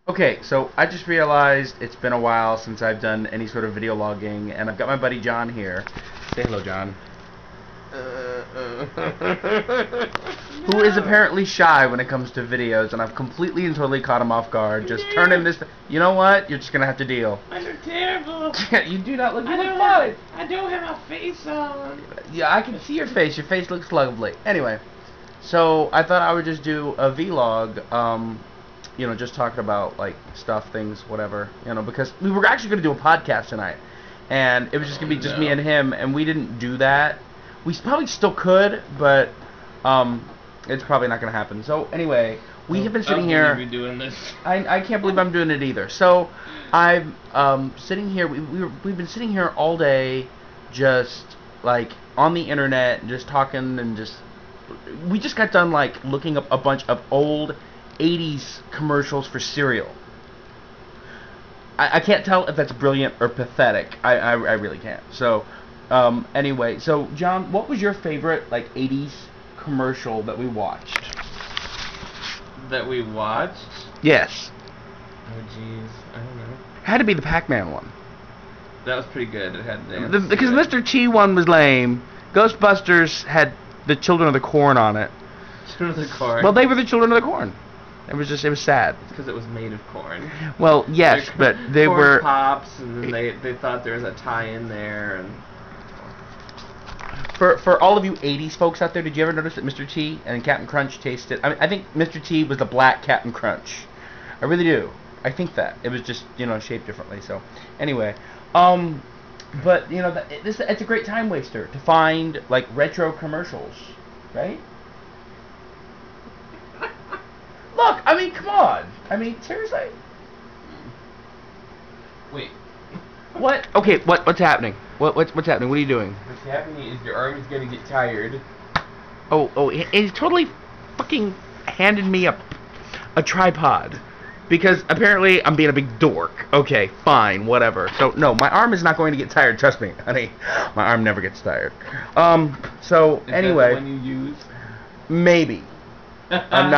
Okay, so I just realized it's been a while since I've done any sort of video logging, and I've got my buddy John here. Say hello, John. Who is apparently shy when it comes to videos, and I've completely and totally caught him off guard. Just turning this. You know what? You're just gonna have to deal. I look terrible. You do not look. You look fine. fine. I don't have a face on. Yeah, I can see your face. Your face looks lovely. Anyway, so I thought I would just do a vlog. You know, just talking about like stuff, things, whatever. You know, because we were actually gonna do a podcast tonight, and it was just gonna be just me and him, and we didn't do that. We probably still could, but it's probably not gonna happen. So anyway, we have been sitting here. Be doing this. I can't believe I'm doing it either. So I'm sitting here. We've been sitting here all day, just like on the internet, just talking and just. We just got done like looking up a bunch of old 80s commercials for cereal. I can't tell if that's brilliant or pathetic. I really can't. So anyway, so John, what was your favorite like 80s commercial that we watched? That we watched? Yes. Oh jeez, I don't know. Had to be the Pac-Man one. That was pretty good. It had because Mr. T one was lame. Ghostbusters had the Children of the Corn on it. Children of the Corn. Well, they were the Children of the Corn. It was sad. It's because it was made of corn. Well, yes, but they corn were pops, and then they thought there was a tie-in there, and for all of you 80s folks out there, did you ever notice that Mr. T and Captain Crunch tasted? I mean, I think Mr. T was the black Captain Crunch. I really do. I think that it was just shaped differently. So anyway, but it's a great time waster to find like retro commercials, right? Look, I mean, come on. I mean, seriously. Wait. What? Okay, what's happening? What's happening? What are you doing? What's happening is your arm is gonna get tired. Oh, he totally fucking handed me a tripod. Because apparently I'm being a big dork. Okay, fine, whatever. So, no, my arm is not going to get tired, trust me, honey. My arm never gets tired. So, anyway. Is that the one you use? Maybe. I'm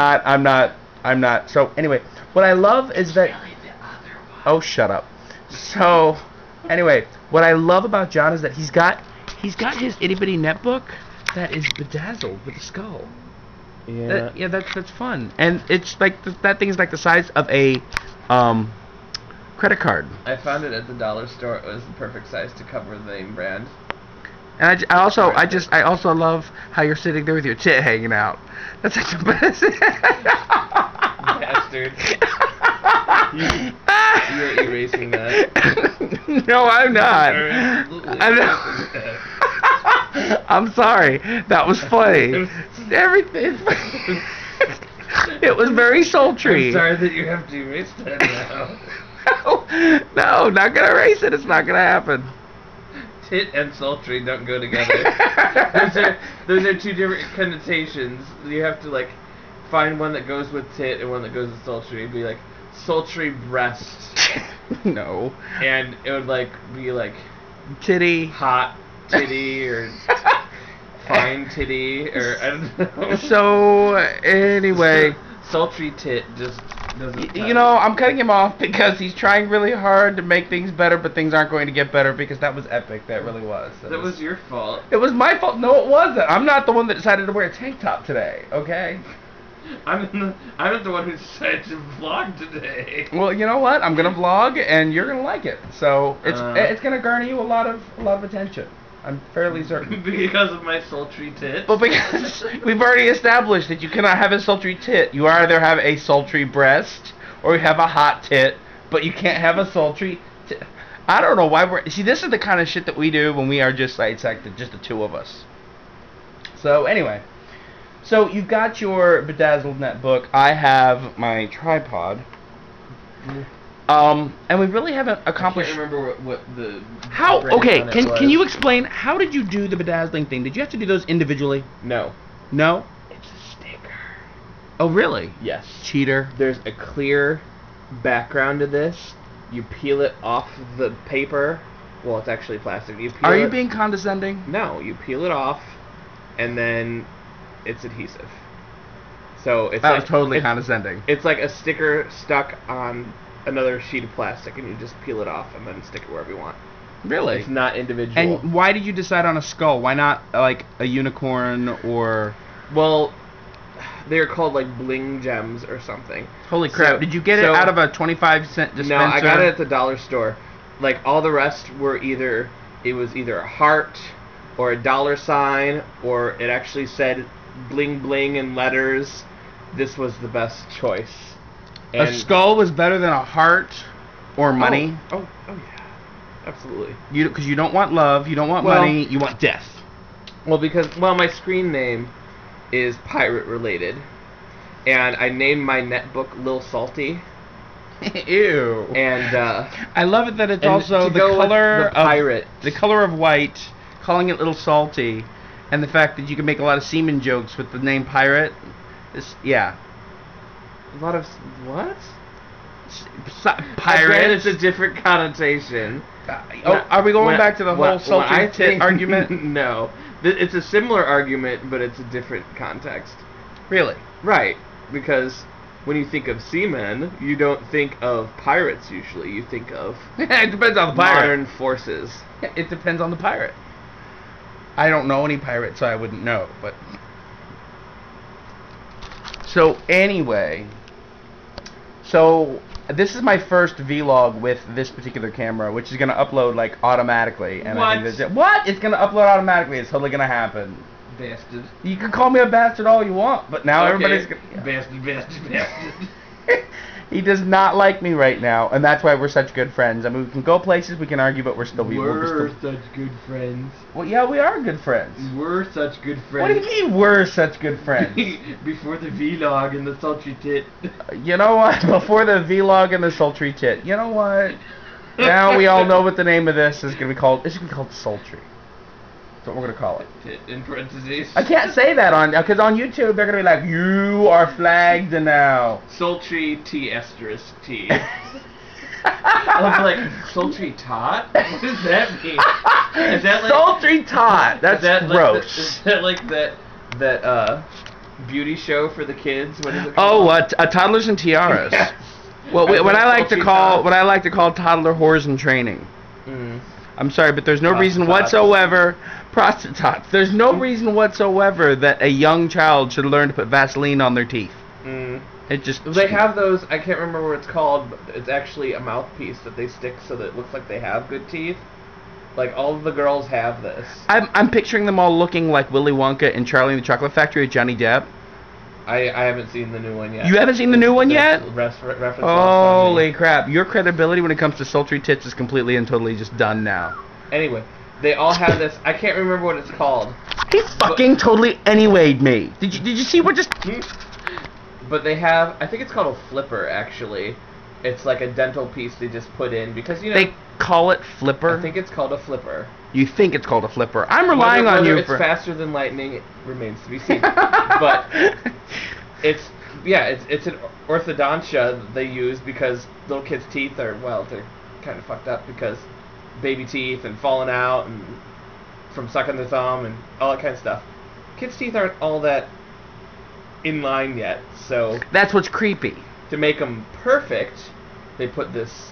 not. So, anyway, what I love is that... Really the other one. Oh, shut up. So, anyway, what I love about John is that he's got his itty-bitty netbook that is bedazzled with a skull. Yeah. That's fun. And it's like, that thing is like the size of a credit card. I found it at the dollar store. It was the perfect size to cover the name brand. And I also love how you're sitting there with your tit hanging out. That's like the best. Bastard. You're erasing that. No, I'm not. I'm sorry. That was funny. Everything. It was very sultry. I'm sorry that you have to erase that now. No, not gonna erase it. It's not gonna happen. Tit and sultry don't go together. those are two different connotations. You have to like find one that goes with tit and one that goes with sultry. It'd be like sultry breast. No. And it would like be like titty, hot titty, or fine titty, or I don't know. So anyway, sultry tit just doesn't. I'm cutting him off because he's trying really hard to make things better, but things aren't going to get better because that was epic. That really was. That was your fault. It was my fault. No, it wasn't. I'm not the one that decided to wear a tank top today. Okay. I'm not the one who decided to vlog today. Well, you know what? I'm gonna vlog, and you're gonna like it. So it's gonna garner you a lot of attention. I'm fairly certain. Because of my sultry tit. Well, because we've already established that you cannot have a sultry tit. You either have a sultry breast or you have a hot tit, but you can't have a sultry tit. I don't know why we're... See, this is the kind of shit that we do when we are just like just the two of us. So, anyway. So, you've got your bedazzled netbook. I have my tripod. And we really haven't accomplished... I can't remember what the... How? Okay, can you explain, how did you do the bedazzling thing? Did you have to do those individually? No. No? It's a sticker. Oh, really? Yes. Cheater. There's a clear background to this. You peel it off the paper. Well, it's actually plastic. Are you being condescending? No, you peel it off, and then it's adhesive. So it's That like, was totally condescending. It's like a sticker stuck on another sheet of plastic, and you just peel it off and then stick it wherever you want. Really? It's not individual. And why did you decide on a skull? Why not like a unicorn or? Well, they're called like bling gems or something. Holy crap! Did you get it out of a 25-cent dispenser? No, I got it at the dollar store. Like all the rest were either a heart or a dollar sign, or it actually said bling bling in letters. This was the best choice. And a skull was better than a heart or money. Oh yeah, absolutely. Because you don't want love, you don't want money, you want death. Well, my screen name is pirate related, and I named my netbook Lil Salty. Ew. And I love it that it's also the color of pirate. The color of white, calling it Little Salty, and the fact that you can make a lot of semen jokes with the name pirate. Yeah. A lot of what? Pirate. Again, it's a different connotation. Are we going back to the whole sultry tit argument? No. It's a similar argument, but it's a different context. Really? Right. Because when you think of seamen, you don't think of pirates usually. You think of it depends on the pirate. Modern forces. It depends on the pirate. I don't know any pirates, so I wouldn't know. But so anyway, this is my first vlog with this particular camera, which is gonna upload like automatically. And what? I think that's it. What? It's gonna upload automatically. It's totally gonna happen. Bastard. You can call me a bastard all you want, but now everybody's gonna... Bastard. He does not like me right now, and that's why we're such good friends. I mean, we can go places, we can argue, but we're still... We're such good friends. Well, yeah, we are good friends. We're such good friends. What do you mean we're such good friends? Before the vlog and the sultry tit. You know what? Before the vlog and the sultry tit. You know what? Now we all know what the name of this is going to be called. It's going to be called Sultry. That's what we're going to call it. Tit in parentheses. I can't say that because on YouTube they're going to be like, you are flagged now. Sultry T asterisk T. I was like, sultry tot? What does that mean? Is that like Sultry tot? That's gross. Is that like that beauty show for the kids? What is it called? Oh, Toddlers and Tiaras. Yes. Well, what I like to call toddler whores in training. Mm. I'm sorry, but there's no reason whatsoever. Prostitutes. There's no reason whatsoever that a young child should learn to put Vaseline on their teeth. Mm. It just... They have those, I can't remember what it's called, but it's actually a mouthpiece that they stick so that it looks like they have good teeth. Like, all of the girls have this. I'm picturing them all looking like Willy Wonka and Charlie and the Chocolate Factory with Johnny Depp. I haven't seen the new one yet. You haven't seen the new one yet? Reference Holy crap. Your credibility when it comes to sultry tits is completely and totally just done now. Anyway, they all have this, I can't remember what it's called. He fucking totally anywayed me. Did you see what just... But they have, I think it's called a flipper, actually. It's like a dental piece they just put in, because, you know... They call it flipper? I think it's called a flipper. You think it's called a flipper. I'm relying on you for... It's faster than lightning, it remains to be seen. But it's an orthodontia that they use because little kids' teeth are, well, they're kind of fucked up because baby teeth and falling out and from sucking their thumb and all that kind of stuff. Kids' teeth aren't all that in line yet, so... That's what's creepy. To make them perfect, they put this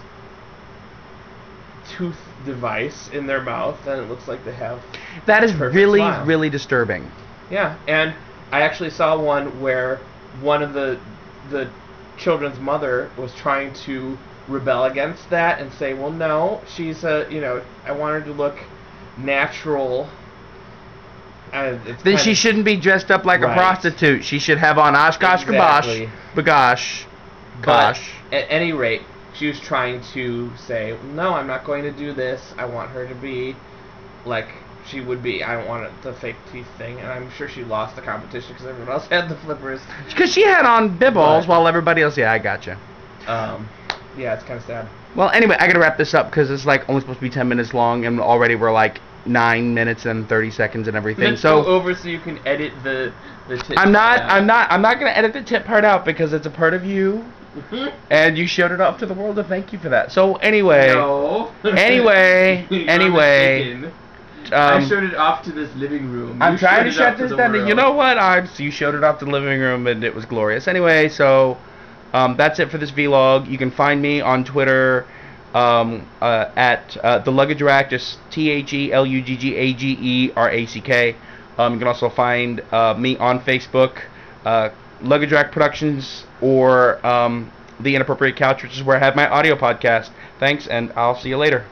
tooth device in their mouth, and it looks like they have... That is really, smile. really disturbing. Yeah, and I actually saw one where one of the children's mother was trying to rebel against that and say, well, no, she's I want her to look natural. Then she shouldn't be dressed up like a prostitute. She should have on Oshkosh Exactly. Bagosh. Gosh. At any rate, she was trying to say, no, I'm not going to do this. I want her to be like she would be. I don't want the fake teeth thing. And I'm sure she lost the competition because everyone else had the flippers. Because she had on bibbles while everybody else... Yeah, I gotcha. Yeah, it's kind of sad. Well, anyway, I gotta wrap this up because it's like only supposed to be 10 minutes long, and already we're like 9 minutes and 30 seconds and everything. Let's go over so you can edit the tip. I'm not gonna edit the tip part out because it's a part of you, and you showed it off to the world. And thank you for that. So anyway, no. anyway. it. I showed it off to this living room. I'm You trying to showed it off shut this the down. world. You know what? You showed it off to the living room, and it was glorious. Anyway, so that's it for this vlog. You can find me on Twitter at the Luggage Rack, just TheLuggagerack. You can also find me on Facebook, Luggage Rack Productions, or The Inappropriate Couch, which is where I have my audio podcast. Thanks, and I'll see you later.